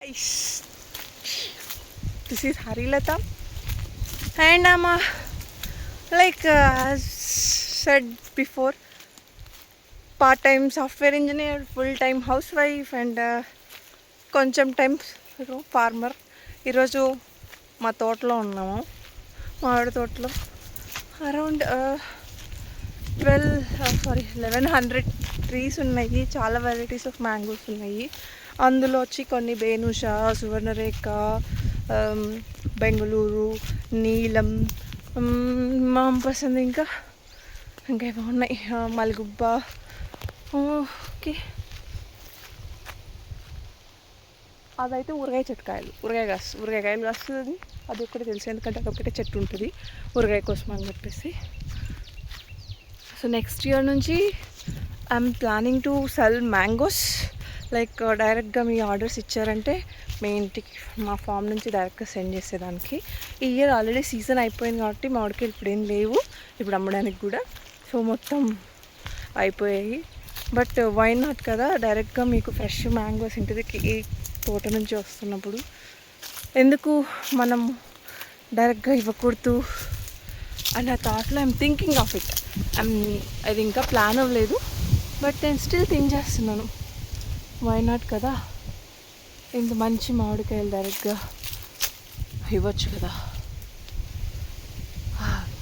Guys, this is Harilata, and I'm as said before, part-time software engineer, full-time housewife, and కొంచెం time farmer. ఈరోజు మా తోటలో ఉన్నాము, మామిడి తోటలో. అరౌండ్ 1100 ట్రీస్ ఉన్నాయి. చాలా వెరైటీస్ ఆఫ్ మ్యాంగోస్ ఉన్నాయి. అందులో వచ్చి కొన్ని బేనుష, సువర్ణరేఖ, బెంగళూరు, నీలం, మాంపసంద్, ఇంకా ఏమో ఉన్నాయి, మల్గుబ్బ. ఓకే, అదైతే ఊరగాయ చెట్టుకాయలు, ఊరగాయలు కాస్తుంది. అది ఒక్కటే తెలుసు, ఎందుకంటే అది ఒకటే చెట్టు ఉంటుంది ఊరగాయ కోసం అని చెప్పేసి. సో నెక్స్ట్ ఇయర్ నుంచి I'm planning to cell mangoes. Like డైరెక్ట్గా మీ ఆర్డర్స్ ఇచ్చారంటే మీ ఇంటికి, మా ఫామ్ నుంచి డైరెక్ట్గా సెండ్ చేసేదానికి. ఈ ఇయర్ ఆల్రెడీ సీజన్ అయిపోయింది కాబట్టి మామిడికాయలు ఇప్పుడు ఏం లేవు ఇప్పుడు అమ్మడానికి కూడా. సో మొత్తం అయిపోయాయి. బట్ వై నాట్ కదా, డైరెక్ట్గా మీకు ఫ్రెష్ మ్యాంగోస్ ఇంటికి ఈ తోట నుంచి వస్తున్నప్పుడు ఎందుకు మనం డైరెక్ట్గా ఇవ్వకూడదు అన్న థాట్లో ఐఎమ్ థింకింగ్ ఆఫ్ ఇట్. అది ఇంకా ప్లాన్ అవ్వలేదు, బట్ నేను స్టిల్ థింక్ చేస్తున్నాను, వై నాట్ కదా, ఇంత మంచి మామిడికాయలు డైరెక్ట్గా ఇవ్వచ్చు కదా.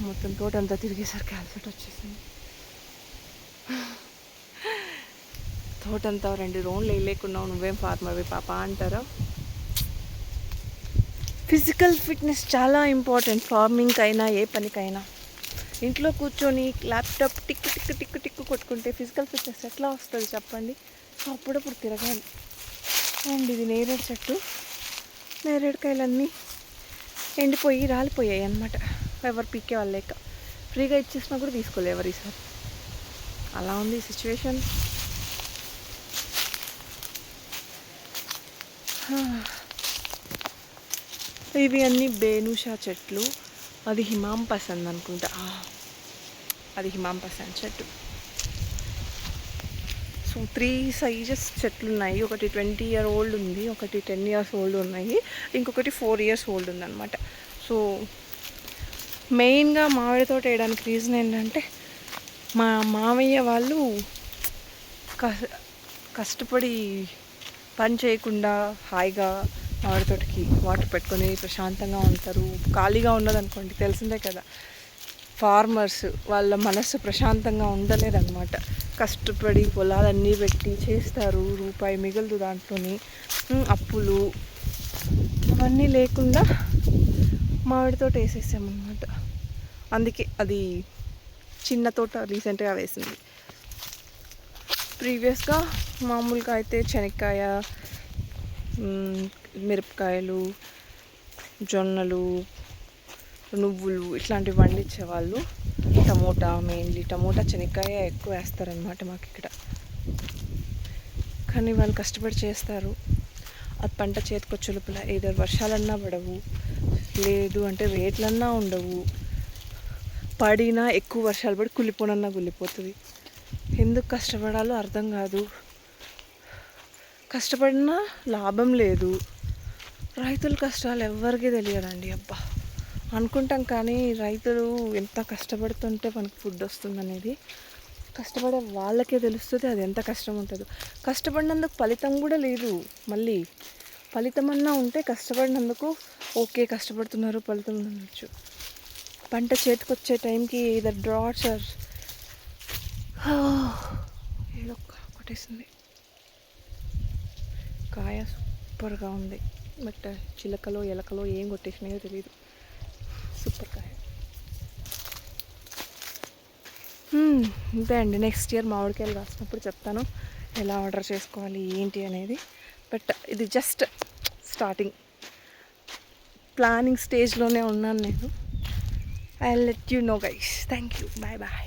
మొత్తం తోట అంతా తిరిగేసరికి అలసట వచ్చేసింది. తోటంతా 2 రౌండ్లు వేయలేకున్నావు, నువ్వేం ఫార్మర్వి పాప అంటారా. ఫిజికల్ ఫిట్నెస్ చాలా ఇంపార్టెంట్ ఫార్మింగ్కి అయినా ఏ పనికైనా. ఇంట్లో కూర్చొని ల్యాప్టాప్ టిక్కు కొట్టుకుంటే ఫిజికల్ ఫిట్నెస్ ఎట్లా వస్తుంది చెప్పండి. సో అప్పుడప్పుడు తిరగాలి. అండ్ ఇది నేరేడు చెట్టు, నేరేడుకాయలన్నీ ఎండిపోయి రాలిపోయాయి అన్నమాట. ఎవరు పీకే వాళ్ళు లేక, ఫ్రీగా ఇచ్చేసినా కూడా తీసుకోలేదు ఎవరు ఈసారి. అలా ఉంది సిచ్యువేషన్. ఇవి అన్నీ బేనుషా చెట్లు. అది హిమాంపసంద్ అనుకుంటా, అది హిమాంపసంద్ చెట్టు. సో 3 సైజెస్ చెట్లు ఉన్నాయి. ఒకటి 20 year old ఉంది, ఒకటి 10 years old ఉన్నాయి, ఇంకొకటి 4 years old ఉందన్నమాట. సో మెయిన్గా మామిడి తోట వేయడానికి రీజన్ ఏంటంటే, మా మామయ్య వాళ్ళు కష్టపడి పని చేయకుండా హాయిగా మామిడి తోటకి వాటర్ పెట్టుకొని ప్రశాంతంగా ఉంటారు. ఖాళీగా ఉన్నదనుకోండి, తెలిసిందే కదా, ఫార్మర్స్ వాళ్ళ మనస్సు ప్రశాంతంగా ఉండలేదన్నమాట. కష్టపడి పొలాలన్నీ పెట్టి చేస్తారు, రూపాయి మిగలదు దాంట్లోని. అప్పులు అవన్నీ లేకుండా మామిడి తోట వేసేసామన్నమాట. అందుకే అది చిన్న తోట రీసెంట్గా వేసింది. ప్రీవియస్గా మామూలుగా అయితే శనక్కాయ, మిరపకాయలు, జొన్నలు, నువ్వులు ఇట్లాంటివి పండించేవాళ్ళు. టమోటా, మెయిన్లీ టమోటా, శనక్కాయ ఎక్కువ వేస్తారనమాట మాకు ఇక్కడ. కానీ వాళ్ళు కష్టపడి చేస్తారు. అది పంట చేతికొచ్చే లోపల ఏదో వర్షాలన్నా పడవు, లేదు అంటే రేట్లన్నా ఉండవు, పడినా ఎక్కువ వర్షాలు పడి కుళ్ళిపోనన్నా కుళ్ళిపోతుంది. ఎందుకు కష్టపడాలో అర్థం కాదు. కష్టపడినా లాభం లేదు. రైతుల కష్టాలు ఎవరికీ తెలియదండి. అబ్బా అనుకుంటాం కానీ రైతులు ఎంత కష్టపడుతుంటే మనకు ఫుడ్ వస్తుందనేది కష్టపడే వాళ్ళకే తెలుస్తుంది అది ఎంత కష్టం ఉంటుందో. కష్టపడినందుకు ఫలితం కూడా లేదు. మళ్ళీ ఫలితం అన్నా ఉంటే కష్టపడినందుకు ఓకే, కష్టపడుతున్నారు, ఫలితం ఉండొచ్చు. పంట చేతికొచ్చే టైంకి ఇదర్ డ్రాట్స్ ఆర్ ఏదో కొట్టేసింది. కాయ సూపర్గా ఉంది, బట్ చిలకలో ఎలకలో ఏం కొట్టేసినాయో తెలియదు. సూపర్ కాయ. అంతే అండి. నెక్స్ట్ ఇయర్ మామిడికాయలు కాసినప్పుడు చెప్తాను ఎలా ఆర్డర్ చేసుకోవాలి ఏంటి అనేది. బట్ ఇది జస్ట్ స్టార్టింగ్, ప్లానింగ్ స్టేజ్లోనే ఉన్నాను నేను. I let you know guys. Thank you, bye bye.